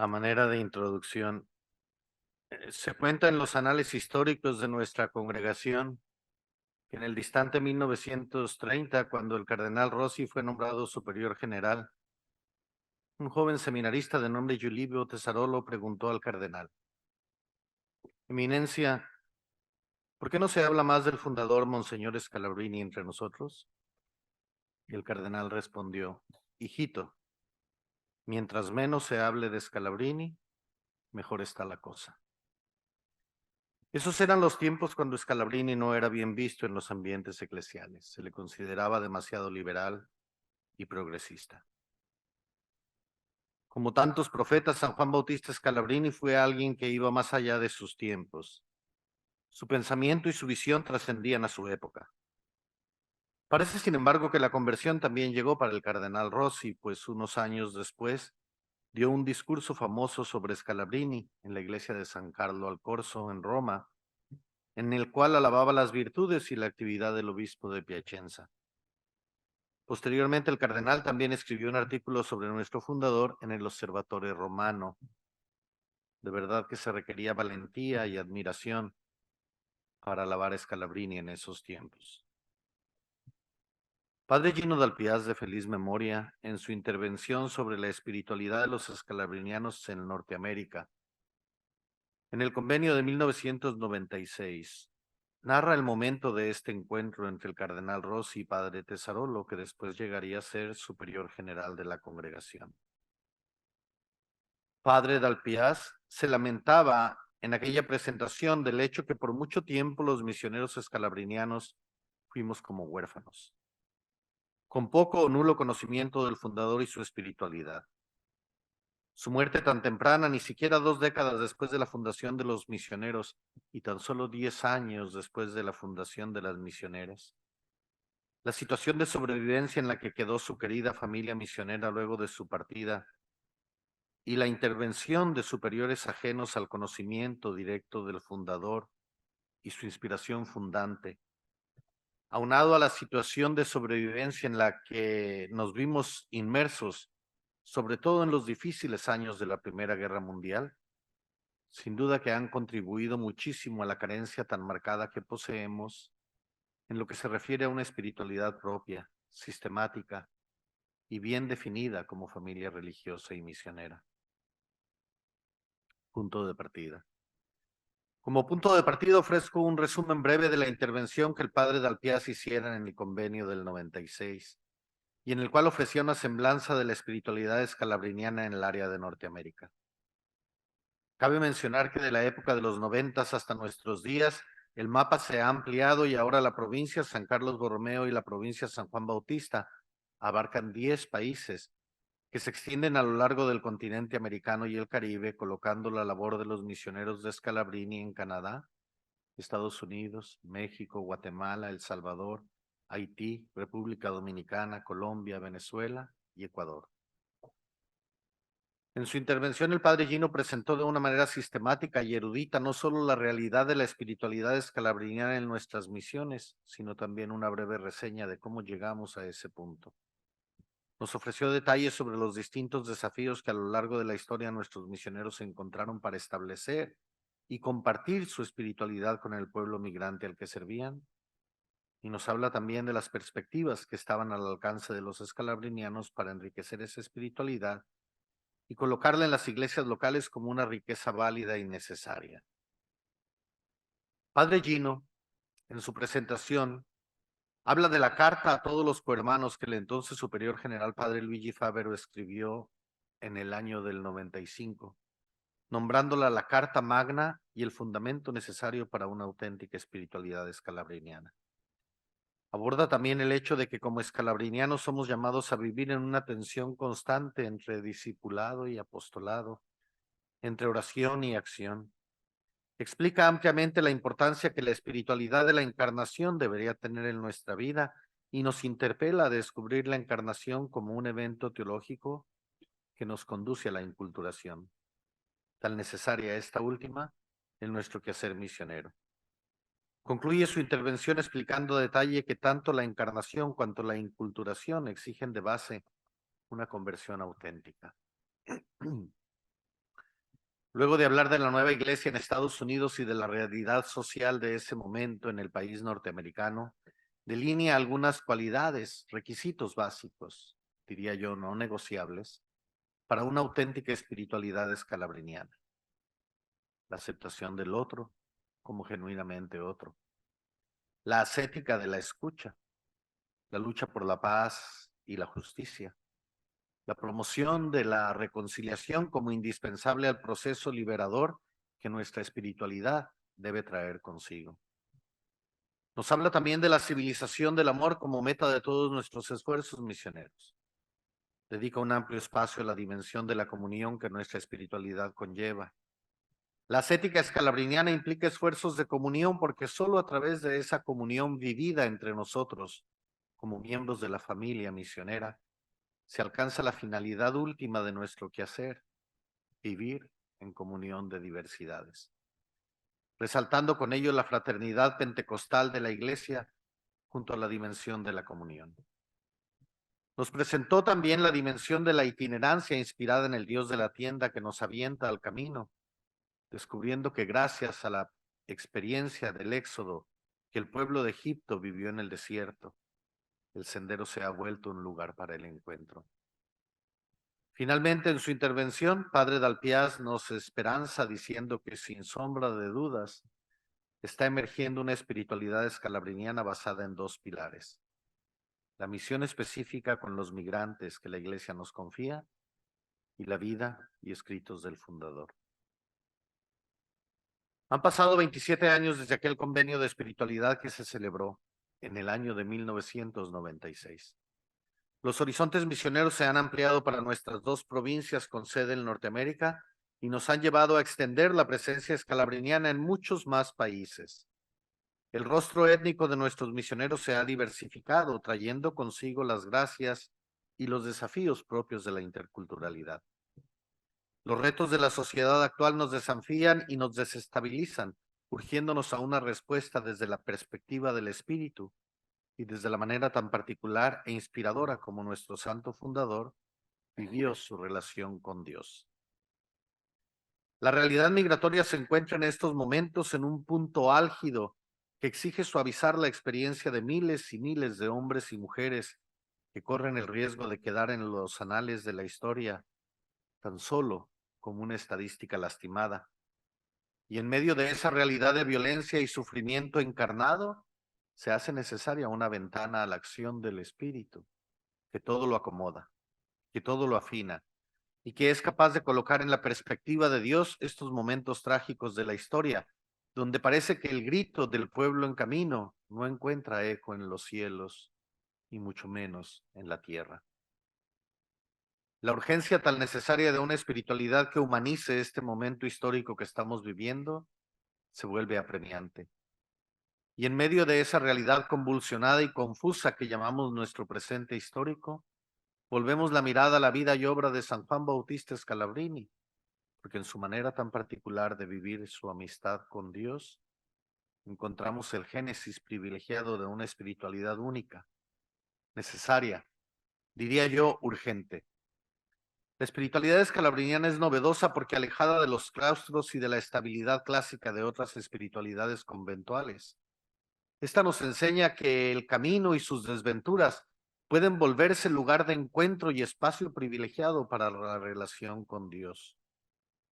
A manera de introducción, se cuenta en los anales históricos de nuestra congregación que en el distante 1930, cuando el cardenal Rossi fue nombrado superior general, un joven seminarista de nombre Giulio Tesarolo preguntó al cardenal: Eminencia, ¿por qué no se habla más del fundador Monseñor Scalabrini entre nosotros? Y el cardenal respondió: Hijito, mientras menos se hable de Scalabrini, mejor está la cosa. Esos eran los tiempos cuando Scalabrini no era bien visto en los ambientes eclesiales. Se le consideraba demasiado liberal y progresista. Como tantos profetas, San Juan Bautista Scalabrini fue alguien que iba más allá de sus tiempos. Su pensamiento y su visión trascendían a su época. Parece, sin embargo, que la conversión también llegó para el cardenal Rossi, pues unos años después dio un discurso famoso sobre Scalabrini en la iglesia de San Carlo al Corso, en Roma, en el cual alababa las virtudes y la actividad del obispo de Piacenza. Posteriormente, el cardenal también escribió un artículo sobre nuestro fundador en el Observatorio Romano. De verdad que se requería valentía y admiración para alabar a Scalabrini en esos tiempos. Padre Gino Dalpiaz, de feliz memoria, en su intervención sobre la espiritualidad de los escalabrinianos en Norteamérica, en el convenio de 1996, narra el momento de este encuentro entre el cardenal Rossi y Padre Tesarolo, que después llegaría a ser superior general de la congregación. Padre Dalpiaz se lamentaba en aquella presentación del hecho que por mucho tiempo los misioneros escalabrinianos fuimos como huérfanos, con poco o nulo conocimiento del fundador y su espiritualidad. Su muerte tan temprana, ni siquiera 2 décadas después de la fundación de los misioneros y tan solo 10 años después de la fundación de las misioneras. La situación de sobrevivencia en la que quedó su querida familia misionera luego de su partida y la intervención de superiores ajenos al conocimiento directo del fundador y su inspiración fundante, aunado a la situación de sobrevivencia en la que nos vimos inmersos, sobre todo en los difíciles años de la Primera Guerra Mundial, sin duda que han contribuido muchísimo a la carencia tan marcada que poseemos en lo que se refiere a una espiritualidad propia, sistemática y bien definida como familia religiosa y misionera. Punto de partida. Como punto de partida ofrezco un resumen breve de la intervención que el padre Dalpiaz hiciera en el convenio del 96 y en el cual ofrecía una semblanza de la espiritualidad escalabriniana en el área de Norteamérica. Cabe mencionar que de la época de los 90 hasta nuestros días, el mapa se ha ampliado y ahora la provincia San Carlos Borromeo y la provincia San Juan Bautista abarcan 10 países que se extienden a lo largo del continente americano y el Caribe, colocando la labor de los misioneros de Scalabrini en Canadá, Estados Unidos, México, Guatemala, El Salvador, Haití, República Dominicana, Colombia, Venezuela y Ecuador. En su intervención, el padre Gino presentó de una manera sistemática y erudita no solo la realidad de la espiritualidad escalabriniana en nuestras misiones, sino también una breve reseña de cómo llegamos a ese punto. Nos ofreció detalles sobre los distintos desafíos que a lo largo de la historia nuestros misioneros se encontraron para establecer y compartir su espiritualidad con el pueblo migrante al que servían. Y nos habla también de las perspectivas que estaban al alcance de los escalabrinianos para enriquecer esa espiritualidad y colocarla en las iglesias locales como una riqueza válida y necesaria. Padre Gino, en su presentación, habla de la carta a todos los cohermanos que el entonces superior general Padre Luigi Fabero escribió en el año del 95, nombrándola la Carta Magna y el fundamento necesario para una auténtica espiritualidad escalabriniana. Aborda también el hecho de que como escalabrinianos somos llamados a vivir en una tensión constante entre discipulado y apostolado, entre oración y acción. Explica ampliamente la importancia que la espiritualidad de la encarnación debería tener en nuestra vida y nos interpela a descubrir la encarnación como un evento teológico que nos conduce a la inculturación, tan necesaria esta última en nuestro quehacer misionero. Concluye su intervención explicando a detalle que tanto la encarnación cuanto la inculturación exigen de base una conversión auténtica. Luego de hablar de la nueva iglesia en Estados Unidos y de la realidad social de ese momento en el país norteamericano, delinea algunas cualidades, requisitos básicos, diría yo, no negociables, para una auténtica espiritualidad escalabriniana. La aceptación del otro como genuinamente otro. La ascética de la escucha, la lucha por la paz y la justicia. La promoción de la reconciliación como indispensable al proceso liberador que nuestra espiritualidad debe traer consigo. Nos habla también de la civilización del amor como meta de todos nuestros esfuerzos misioneros. Dedica un amplio espacio a la dimensión de la comunión que nuestra espiritualidad conlleva. La ascética escalabriniana implica esfuerzos de comunión porque solo a través de esa comunión vivida entre nosotros, como miembros de la familia misionera, se alcanza la finalidad última de nuestro quehacer, vivir en comunión de diversidades, resaltando con ello la fraternidad pentecostal de la Iglesia junto a la dimensión de la comunión. Nos presentó también la dimensión de la itinerancia inspirada en el Dios de la tienda que nos avienta al camino, descubriendo que gracias a la experiencia del éxodo que el pueblo de Egipto vivió en el desierto, el sendero se ha vuelto un lugar para el encuentro. Finalmente, en su intervención, Padre Dalpiaz nos esperanza diciendo que sin sombra de dudas está emergiendo una espiritualidad escalabriniana basada en dos pilares: la misión específica con los migrantes que la Iglesia nos confía y la vida y escritos del fundador. Han pasado 27 años desde aquel convenio de espiritualidad que se celebró en el año de 1996. Los horizontes misioneros se han ampliado para nuestras dos provincias con sede en Norteamérica y nos han llevado a extender la presencia escalabriniana en muchos más países. El rostro étnico de nuestros misioneros se ha diversificado, trayendo consigo las gracias y los desafíos propios de la interculturalidad. Los retos de la sociedad actual nos desafían y nos desestabilizan, urgiéndonos a una respuesta desde la perspectiva del espíritu y desde la manera tan particular e inspiradora como nuestro santo fundador vivió su relación con Dios. La realidad migratoria se encuentra en estos momentos en un punto álgido que exige suavizar la experiencia de miles y miles de hombres y mujeres que corren el riesgo de quedar en los anales de la historia tan solo como una estadística lastimada. Y en medio de esa realidad de violencia y sufrimiento encarnado, se hace necesaria una ventana a la acción del Espíritu, que todo lo acomoda, que todo lo afina, y que es capaz de colocar en la perspectiva de Dios estos momentos trágicos de la historia, donde parece que el grito del pueblo en camino no encuentra eco en los cielos, y mucho menos en la tierra. La urgencia tan necesaria de una espiritualidad que humanice este momento histórico que estamos viviendo se vuelve apremiante. Y en medio de esa realidad convulsionada y confusa que llamamos nuestro presente histórico, volvemos la mirada a la vida y obra de San Juan Bautista Scalabrini, porque en su manera tan particular de vivir su amistad con Dios, encontramos el génesis privilegiado de una espiritualidad única, necesaria, diría yo, urgente. La espiritualidad escalabriniana es novedosa porque alejada de los claustros y de la estabilidad clásica de otras espiritualidades conventuales. Esta nos enseña que el camino y sus desventuras pueden volverse lugar de encuentro y espacio privilegiado para la relación con Dios,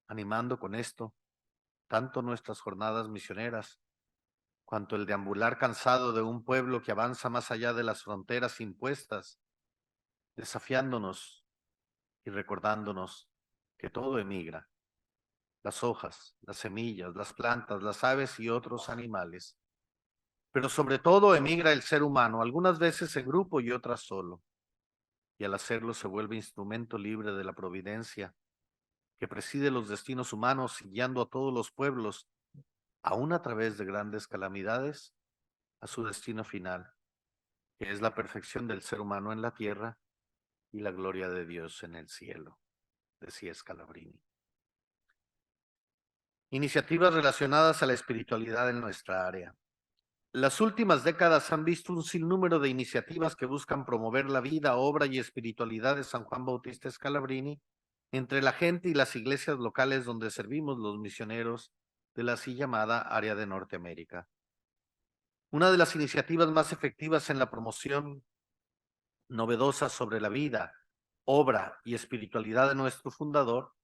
animando con esto tanto nuestras jornadas misioneras cuanto el deambular cansado de un pueblo que avanza más allá de las fronteras impuestas, desafiándonos y recordándonos que todo emigra: las hojas, las semillas, las plantas, las aves y otros animales. Pero sobre todo emigra el ser humano, algunas veces en grupo y otras solo. Y al hacerlo se vuelve instrumento libre de la providencia, que preside los destinos humanos y guiando a todos los pueblos, aún a través de grandes calamidades, a su destino final, que es la perfección del ser humano en la tierra y la gloria de Dios en el cielo, decía Scalabrini. Iniciativas relacionadas a la espiritualidad en nuestra área. Las últimas décadas han visto un sinnúmero de iniciativas que buscan promover la vida, obra y espiritualidad de San Juan Bautista Scalabrini entre la gente y las iglesias locales donde servimos los misioneros de la así llamada área de Norteamérica. Una de las iniciativas más efectivas en la promoción novedosa sobre la vida, obra y espiritualidad de nuestro fundador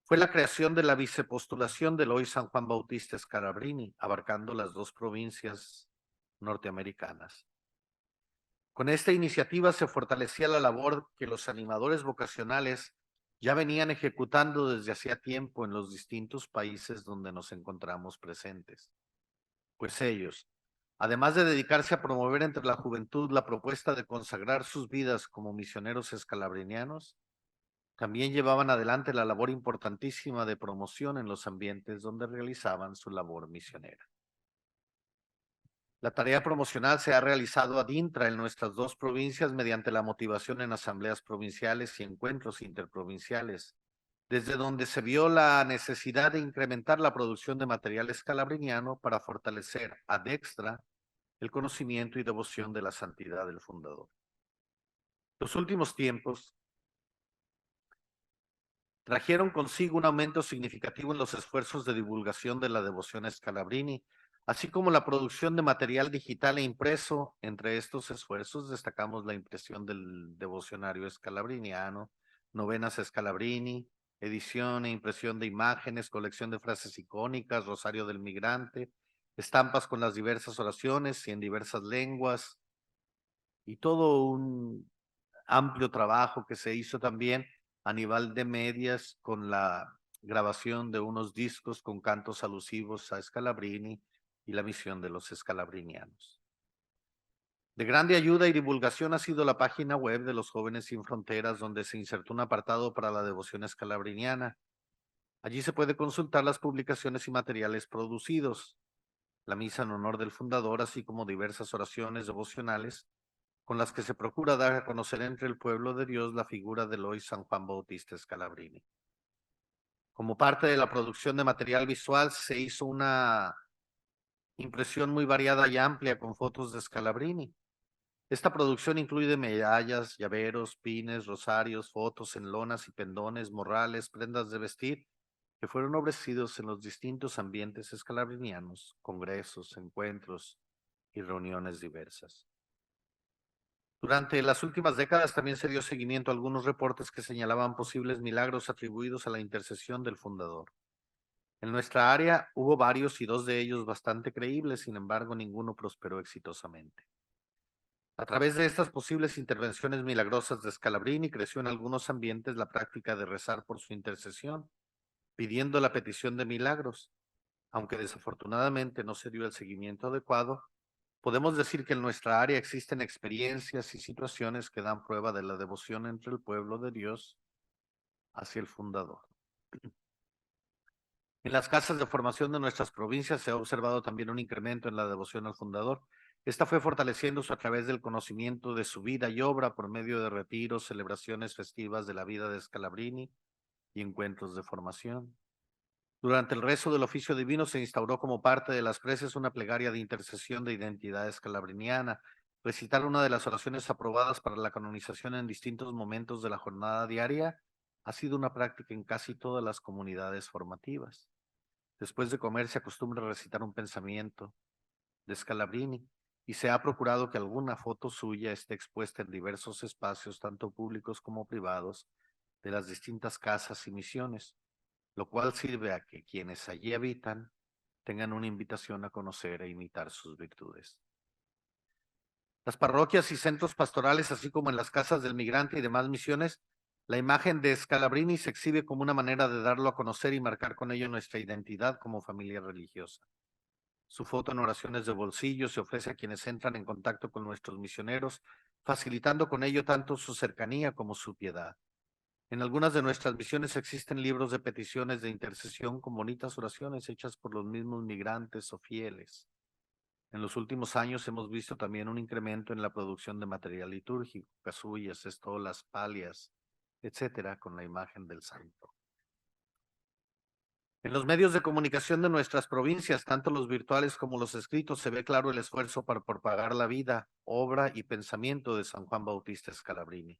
fue la creación de la vicepostulación del hoy San Juan Bautista Scalabrini, abarcando las dos provincias norteamericanas. Con esta iniciativa se fortalecía la labor que los animadores vocacionales ya venían ejecutando desde hacía tiempo en los distintos países donde nos encontramos presentes. Pues ellos, además de dedicarse a promover entre la juventud la propuesta de consagrar sus vidas como misioneros escalabrinianos, también llevaban adelante la labor importantísima de promoción en los ambientes donde realizaban su labor misionera. La tarea promocional se ha realizado ad intra en nuestras dos provincias mediante la motivación en asambleas provinciales y encuentros interprovinciales, desde donde se vio la necesidad de incrementar la producción de material escalabriniano para fortalecer ad extra el conocimiento y devoción de la santidad del fundador. Los últimos tiempos trajeron consigo un aumento significativo en los esfuerzos de divulgación de la devoción a Scalabrini, así como la producción de material digital e impreso. Entre estos esfuerzos destacamos la impresión del devocionario scalabriniano, novenas Scalabrini, edición e impresión de imágenes, colección de frases icónicas, rosario del migrante, estampas con las diversas oraciones y en diversas lenguas, y todo un amplio trabajo que se hizo también a nivel de medias con la grabación de unos discos con cantos alusivos a Scalabrini y la misión de los escalabrinianos. De grande ayuda y divulgación ha sido la página web de los Jóvenes Sin Fronteras, donde se insertó un apartado para la devoción escalabriniana. Allí se puede consultar las publicaciones y materiales producidos, la misa en honor del fundador, así como diversas oraciones devocionales con las que se procura dar a conocer entre el pueblo de Dios la figura del hoy San Juan Bautista Scalabrini. Como parte de la producción de material visual se hizo una impresión muy variada y amplia con fotos de Scalabrini. Esta producción incluye medallas, llaveros, pines, rosarios, fotos en lonas y pendones, morrales, prendas de vestir, que fueron ofrecidos en los distintos ambientes escalabrinianos, congresos, encuentros y reuniones diversas. Durante las últimas décadas también se dio seguimiento a algunos reportes que señalaban posibles milagros atribuidos a la intercesión del fundador. En nuestra área hubo varios y dos de ellos bastante creíbles, sin embargo ninguno prosperó exitosamente. A través de estas posibles intervenciones milagrosas de Scalabrini creció en algunos ambientes la práctica de rezar por su intercesión, pidiendo la petición de milagros. Aunque desafortunadamente no se dio el seguimiento adecuado, podemos decir que en nuestra área existen experiencias y situaciones que dan prueba de la devoción entre el pueblo de Dios hacia el fundador. En las casas de formación de nuestras provincias se ha observado también un incremento en la devoción al fundador. Esta fue fortaleciéndose a través del conocimiento de su vida y obra por medio de retiros, celebraciones festivas de la vida de Scalabrini y encuentros de formación. Durante el rezo del oficio divino se instauró como parte de las preces una plegaria de intercesión de identidad escalabriniana. Recitar una de las oraciones aprobadas para la canonización en distintos momentos de la jornada diaria ha sido una práctica en casi todas las comunidades formativas. Después de comer se acostumbra a recitar un pensamiento de Scalabrini y se ha procurado que alguna foto suya esté expuesta en diversos espacios, tanto públicos como privados, de las distintas casas y misiones, lo cual sirve a que quienes allí habitan tengan una invitación a conocer e imitar sus virtudes. Las parroquias y centros pastorales, así como en las casas del migrante y demás misiones, la imagen de Scalabrini se exhibe como una manera de darlo a conocer y marcar con ello nuestra identidad como familia religiosa. Su foto en oraciones de bolsillo se ofrece a quienes entran en contacto con nuestros misioneros, facilitando con ello tanto su cercanía como su piedad. En algunas de nuestras misiones existen libros de peticiones de intercesión con bonitas oraciones hechas por los mismos migrantes o fieles. En los últimos años hemos visto también un incremento en la producción de material litúrgico, casullas, estolas, palias, etcétera, con la imagen del santo. En los medios de comunicación de nuestras provincias, tanto los virtuales como los escritos, se ve claro el esfuerzo para propagar la vida, obra y pensamiento de San Juan Bautista Scalabrini.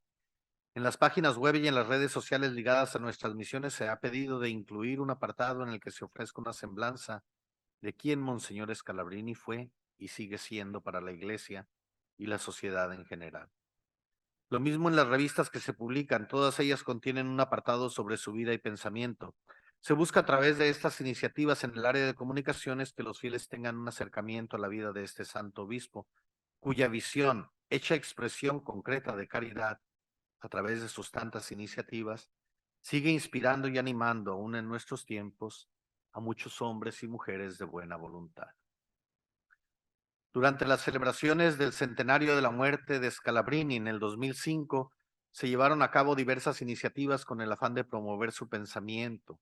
En las páginas web y en las redes sociales ligadas a nuestras misiones se ha pedido de incluir un apartado en el que se ofrezca una semblanza de quién Monseñor Scalabrini fue y sigue siendo para la Iglesia y la sociedad en general. Lo mismo en las revistas que se publican, todas ellas contienen un apartado sobre su vida y pensamiento. Se busca a través de estas iniciativas en el área de comunicaciones que los fieles tengan un acercamiento a la vida de este santo obispo, cuya visión, hecha expresión concreta de caridad a través de sus tantas iniciativas, sigue inspirando y animando aún en nuestros tiempos a muchos hombres y mujeres de buena voluntad. Durante las celebraciones del centenario de la muerte de Scalabrini en el 2005, se llevaron a cabo diversas iniciativas con el afán de promover su pensamiento.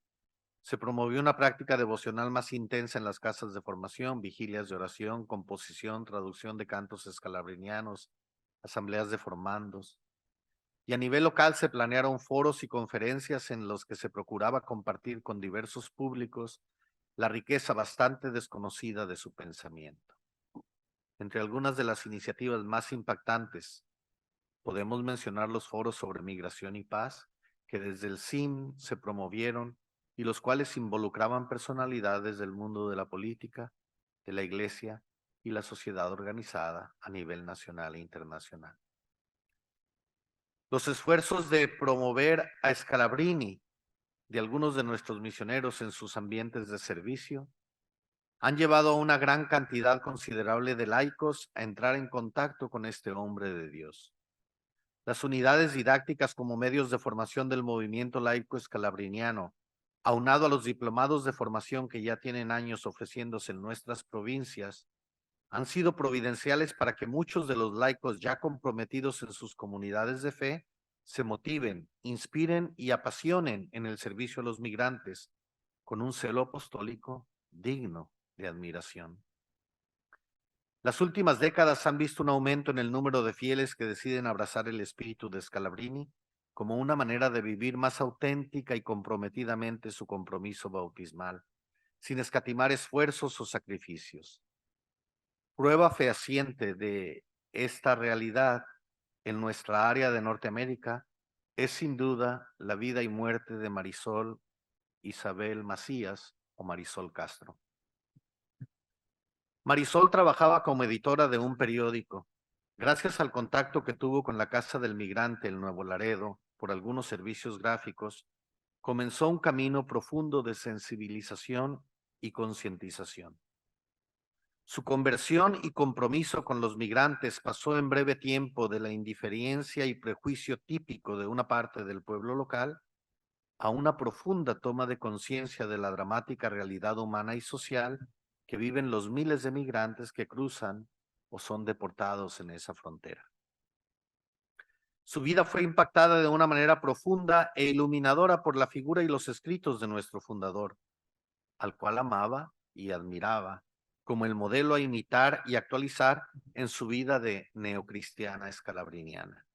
Se promovió una práctica devocional más intensa en las casas de formación, vigilias de oración, composición, traducción de cantos escalabrinianos, asambleas de formandos. Y a nivel local se planearon foros y conferencias en los que se procuraba compartir con diversos públicos la riqueza bastante desconocida de su pensamiento. Entre algunas de las iniciativas más impactantes, podemos mencionar los foros sobre migración y paz, que desde el CIM se promovieron y los cuales involucraban personalidades del mundo de la política, de la iglesia y la sociedad organizada a nivel nacional e internacional. Los esfuerzos de promover a Scalabrini de algunos de nuestros misioneros en sus ambientes de servicio han llevado a una gran cantidad considerable de laicos a entrar en contacto con este hombre de Dios. Las unidades didácticas como medios de formación del movimiento laico escalabriniano, aunado a los diplomados de formación que ya tienen años ofreciéndose en nuestras provincias, han sido providenciales para que muchos de los laicos ya comprometidos en sus comunidades de fe se motiven, inspiren y apasionen en el servicio a los migrantes con un celo apostólico digno de admiración. Las últimas décadas han visto un aumento en el número de fieles que deciden abrazar el espíritu de Scalabrini como una manera de vivir más auténtica y comprometidamente su compromiso bautismal, sin escatimar esfuerzos o sacrificios. Prueba fehaciente de esta realidad en nuestra área de Norteamérica es sin duda la vida y muerte de Marisol Isabel Macías o Marisol Castro. Marisol trabajaba como editora de un periódico. Gracias al contacto que tuvo con la Casa del Migrante en Nuevo Laredo por algunos servicios gráficos, comenzó un camino profundo de sensibilización y concientización. Su conversión y compromiso con los migrantes pasó en breve tiempo de la indiferencia y prejuicio típico de una parte del pueblo local a una profunda toma de conciencia de la dramática realidad humana y social que viven los miles de migrantes que cruzan o son deportados en esa frontera. Su vida fue impactada de una manera profunda e iluminadora por la figura y los escritos de nuestro fundador, al cual amaba y admiraba como el modelo a imitar y actualizar en su vida de neocristiana escalabriniana.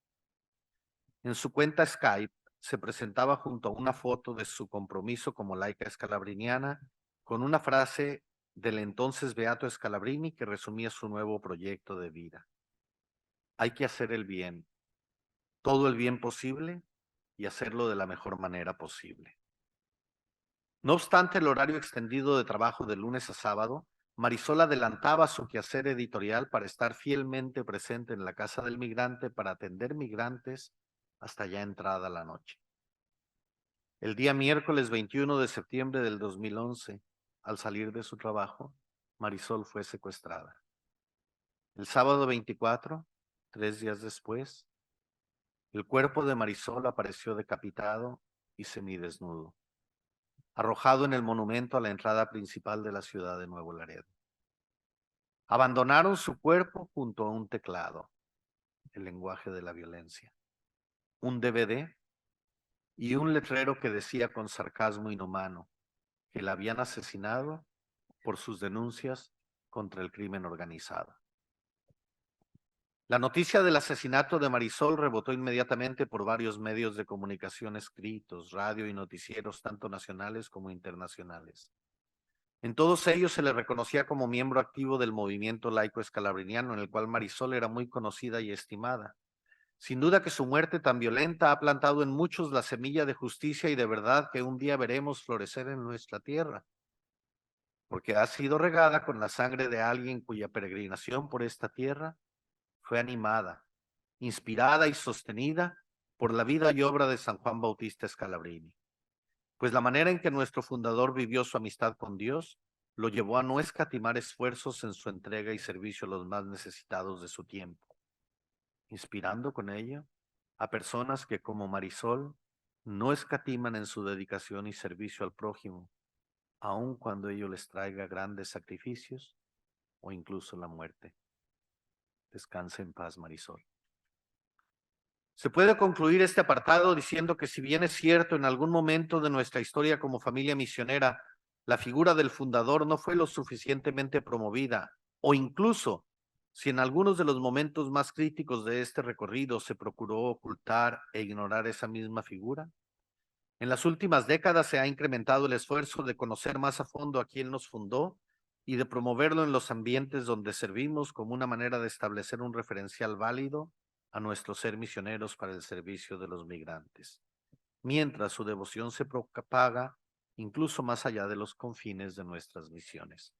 En su cuenta Skype se presentaba junto a una foto de su compromiso como laica escalabriniana con una frase del entonces beato Scalabrini que resumía su nuevo proyecto de vida. Hay que hacer el bien, todo el bien posible y hacerlo de la mejor manera posible. No obstante el horario extendido de trabajo de lunes a sábado, Marisol adelantaba su quehacer editorial para estar fielmente presente en la Casa del Migrante para atender migrantes hasta ya entrada la noche. El día miércoles 21 de septiembre del 2011, al salir de su trabajo, Marisol fue secuestrada. El sábado 24, 3 días después, el cuerpo de Marisol apareció decapitado y semidesnudo, arrojado en el monumento a la entrada principal de la ciudad de Nuevo Laredo. Abandonaron su cuerpo junto a un teclado, el lenguaje de la violencia, un DVD y un letrero que decía con sarcasmo inhumano que la habían asesinado por sus denuncias contra el crimen organizado. La noticia del asesinato de Marisol rebotó inmediatamente por varios medios de comunicación escritos, radio y noticieros, tanto nacionales como internacionales. En todos ellos se le reconocía como miembro activo del movimiento laico escalabriniano, en el cual Marisol era muy conocida y estimada. Sin duda que su muerte tan violenta ha plantado en muchos la semilla de justicia y de verdad que un día veremos florecer en nuestra tierra, porque ha sido regada con la sangre de alguien cuya peregrinación por esta tierra fue animada, inspirada y sostenida por la vida y obra de San Juan Bautista Scalabrini. Pues la manera en que nuestro fundador vivió su amistad con Dios lo llevó a no escatimar esfuerzos en su entrega y servicio a los más necesitados de su tiempo, inspirando con ello a personas que, como Marisol, no escatiman en su dedicación y servicio al prójimo, aun cuando ello les traiga grandes sacrificios o incluso la muerte. Descanse en paz, Marisol. Se puede concluir este apartado diciendo que si bien es cierto en algún momento de nuestra historia como familia misionera, la figura del fundador no fue lo suficientemente promovida, o incluso si en algunos de los momentos más críticos de este recorrido se procuró ocultar e ignorar esa misma figura, en las últimas décadas se ha incrementado el esfuerzo de conocer más a fondo a quién nos fundó y de promoverlo en los ambientes donde servimos como una manera de establecer un referencial válido a nuestro ser misioneros para el servicio de los migrantes, mientras su devoción se propaga incluso más allá de los confines de nuestras misiones.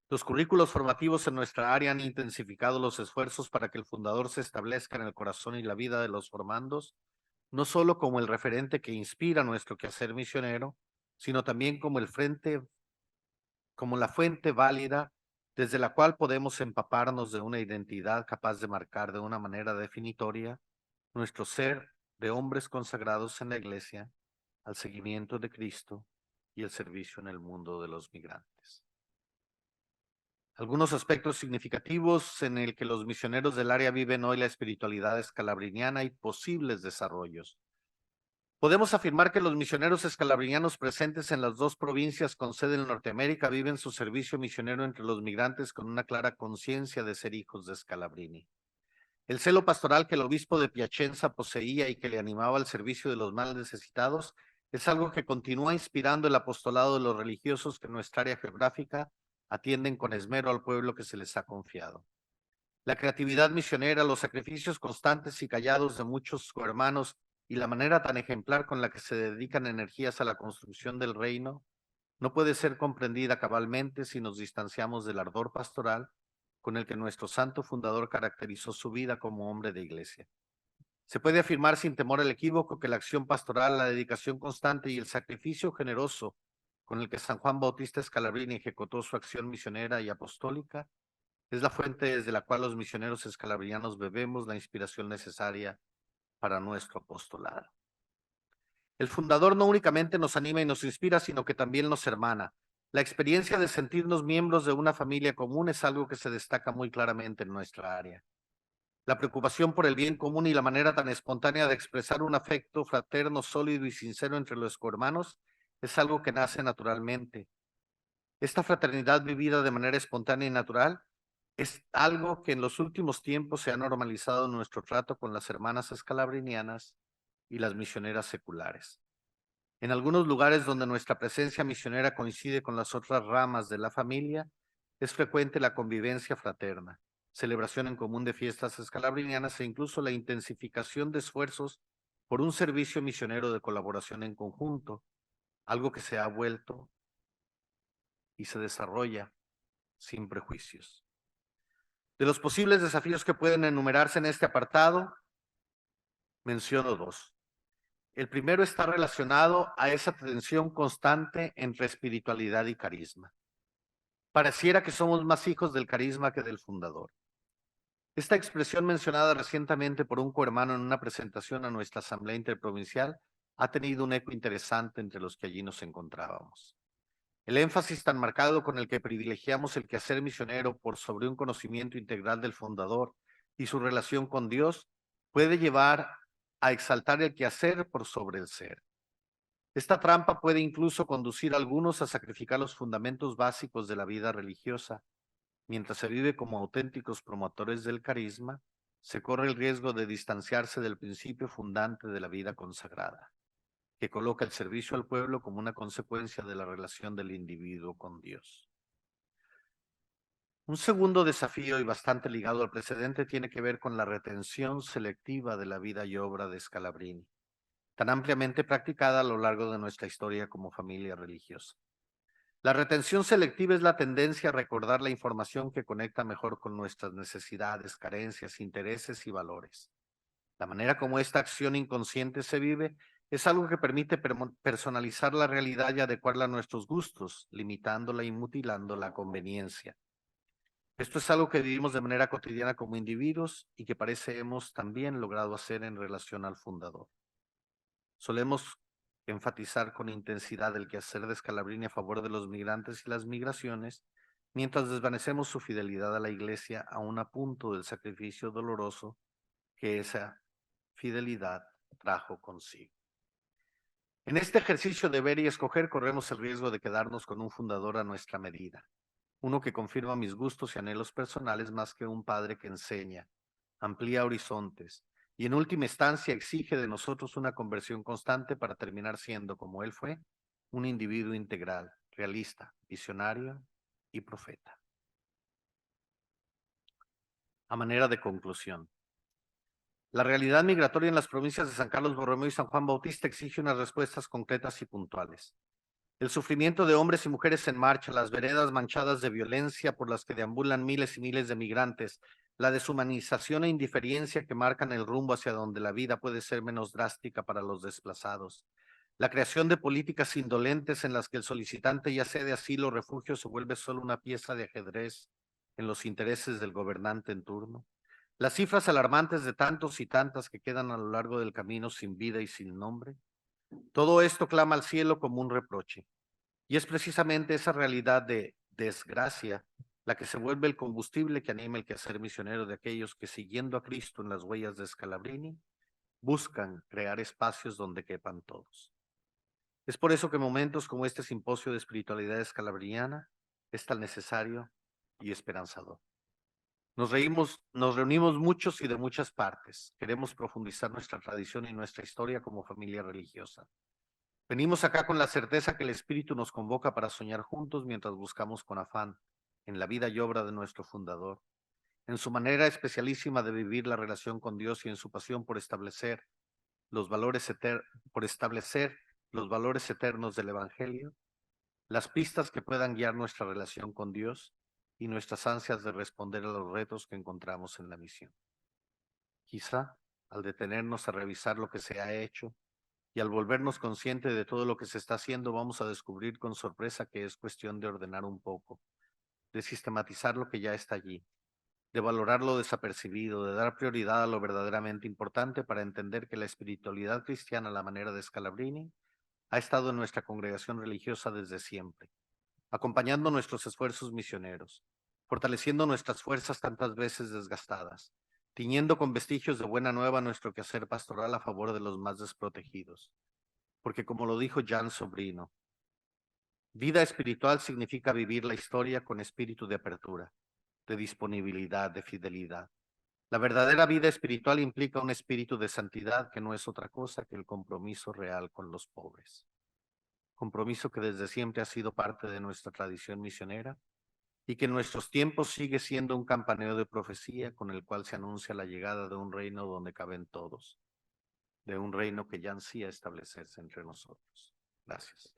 Los currículos formativos en nuestra área han intensificado los esfuerzos para que el fundador se establezca en el corazón y la vida de los formandos, no solo como el referente que inspira nuestro quehacer misionero, sino también como como la fuente válida desde la cual podemos empaparnos de una identidad capaz de marcar de una manera definitoria nuestro ser de hombres consagrados en la Iglesia al seguimiento de Cristo y el servicio en el mundo de los migrantes. Algunos aspectos significativos en el que los misioneros del área viven hoy la espiritualidad escalabriniana y posibles desarrollos. Podemos afirmar que los misioneros escalabrinianos presentes en las dos provincias con sede en Norteamérica viven su servicio misionero entre los migrantes con una clara conciencia de ser hijos de Scalabrini. El celo pastoral que el obispo de Piacenza poseía y que le animaba al servicio de los más necesitados es algo que continúa inspirando el apostolado de los religiosos que en nuestra área geográfica atienden con esmero al pueblo que se les ha confiado. La creatividad misionera, los sacrificios constantes y callados de muchos cohermanos y la manera tan ejemplar con la que se dedican energías a la construcción del reino no puede ser comprendida cabalmente si nos distanciamos del ardor pastoral con el que nuestro santo fundador caracterizó su vida como hombre de iglesia. Se puede afirmar sin temor al equívoco que la acción pastoral, la dedicación constante y el sacrificio generoso con el que San Juan Bautista Scalabrini ejecutó su acción misionera y apostólica es la fuente desde la cual los misioneros escalabrinianos bebemos la inspiración necesaria para nuestro apostolado. El fundador no únicamente nos anima y nos inspira, sino que también nos hermana. La experiencia de sentirnos miembros de una familia común es algo que se destaca muy claramente en nuestra área. La preocupación por el bien común y la manera tan espontánea de expresar un afecto fraterno, sólido y sincero entre los cohermanos es algo que nace naturalmente. Esta fraternidad vivida de manera espontánea y natural es algo que en los últimos tiempos se ha normalizado en nuestro trato con las hermanas escalabrinianas y las misioneras seculares. En algunos lugares donde nuestra presencia misionera coincide con las otras ramas de la familia, es frecuente la convivencia fraterna, celebración en común de fiestas escalabrinianas e incluso la intensificación de esfuerzos por un servicio misionero de colaboración en conjunto, algo que se ha vuelto y se desarrolla sin prejuicios. De los posibles desafíos que pueden enumerarse en este apartado, menciono dos. El primero está relacionado a esa tensión constante entre espiritualidad y carisma. Pareciera que somos más hijos del carisma que del fundador. Esta expresión mencionada recientemente por un cohermano en una presentación a nuestra asamblea interprovincial ha tenido un eco interesante entre los que allí nos encontrábamos. El énfasis tan marcado con el que privilegiamos el quehacer misionero por sobre un conocimiento integral del fundador y su relación con Dios puede llevar a exaltar el quehacer por sobre el ser. Esta trampa puede incluso conducir a algunos a sacrificar los fundamentos básicos de la vida religiosa. Mientras se vive como auténticos promotores del carisma, se corre el riesgo de distanciarse del principio fundante de la vida consagrada, que coloca el servicio al pueblo como una consecuencia de la relación del individuo con Dios. Un segundo desafío y bastante ligado al precedente tiene que ver con la retención selectiva de la vida y obra de Scalabrini, tan ampliamente practicada a lo largo de nuestra historia como familia religiosa. La retención selectiva es la tendencia a recordar la información que conecta mejor con nuestras necesidades, carencias, intereses y valores. La manera como esta acción inconsciente se vive es algo que permite personalizar la realidad y adecuarla a nuestros gustos, limitándola y mutilando la conveniencia. Esto es algo que vivimos de manera cotidiana como individuos y que parece hemos también logrado hacer en relación al fundador. Solemos enfatizar con intensidad el quehacer de Scalabrini a favor de los migrantes y las migraciones, mientras desvanecemos su fidelidad a la Iglesia aún a punto del sacrificio doloroso que esa fidelidad trajo consigo. En este ejercicio de ver y escoger corremos el riesgo de quedarnos con un fundador a nuestra medida, uno que confirma mis gustos y anhelos personales más que un padre que enseña, amplía horizontes y en última instancia exige de nosotros una conversión constante para terminar siendo, como él fue, un individuo integral, realista, visionario y profeta. A manera de conclusión, la realidad migratoria en las provincias de San Carlos Borromeo y San Juan Bautista exige unas respuestas concretas y puntuales. El sufrimiento de hombres y mujeres en marcha, las veredas manchadas de violencia por las que deambulan miles y miles de migrantes, la deshumanización e indiferencia que marcan el rumbo hacia donde la vida puede ser menos drástica para los desplazados, la creación de políticas indolentes en las que el solicitante, ya sea de asilo o refugio, se vuelve solo una pieza de ajedrez en los intereses del gobernante en turno. Las cifras alarmantes de tantos y tantas que quedan a lo largo del camino sin vida y sin nombre. Todo esto clama al cielo como un reproche. Y es precisamente esa realidad de desgracia la que se vuelve el combustible que anima el quehacer misionero de aquellos que, siguiendo a Cristo en las huellas de Scalabrini, buscan crear espacios donde quepan todos. Es por eso que momentos como este simposio de espiritualidad escalabriniana es tan necesario y esperanzador. Nos reunimos muchos y de muchas partes. Queremos profundizar nuestra tradición y nuestra historia como familia religiosa. Venimos acá con la certeza que el Espíritu nos convoca para soñar juntos mientras buscamos con afán en la vida y obra de nuestro fundador, en su manera especialísima de vivir la relación con Dios y en su pasión por establecer por establecer los valores eternos del Evangelio, las pistas que puedan guiar nuestra relación con Dios y nuestras ansias de responder a los retos que encontramos en la misión. Quizá, al detenernos a revisar lo que se ha hecho y al volvernos conscientes de todo lo que se está haciendo, vamos a descubrir con sorpresa que es cuestión de ordenar un poco, de sistematizar lo que ya está allí, de valorar lo desapercibido, de dar prioridad a lo verdaderamente importante para entender que la espiritualidad cristiana, a la manera de Scalabrini, ha estado en nuestra congregación religiosa desde siempre, acompañando nuestros esfuerzos misioneros, fortaleciendo nuestras fuerzas tantas veces desgastadas, tiñendo con vestigios de buena nueva nuestro quehacer pastoral a favor de los más desprotegidos. Porque como lo dijo Jan Sobrino, vida espiritual significa vivir la historia con espíritu de apertura, de disponibilidad, de fidelidad. La verdadera vida espiritual implica un espíritu de santidad que no es otra cosa que el compromiso real con los pobres. Compromiso que desde siempre ha sido parte de nuestra tradición misionera y que en nuestros tiempos sigue siendo un campaneo de profecía con el cual se anuncia la llegada de un reino donde caben todos, de un reino que ya ansía establecerse entre nosotros. Gracias.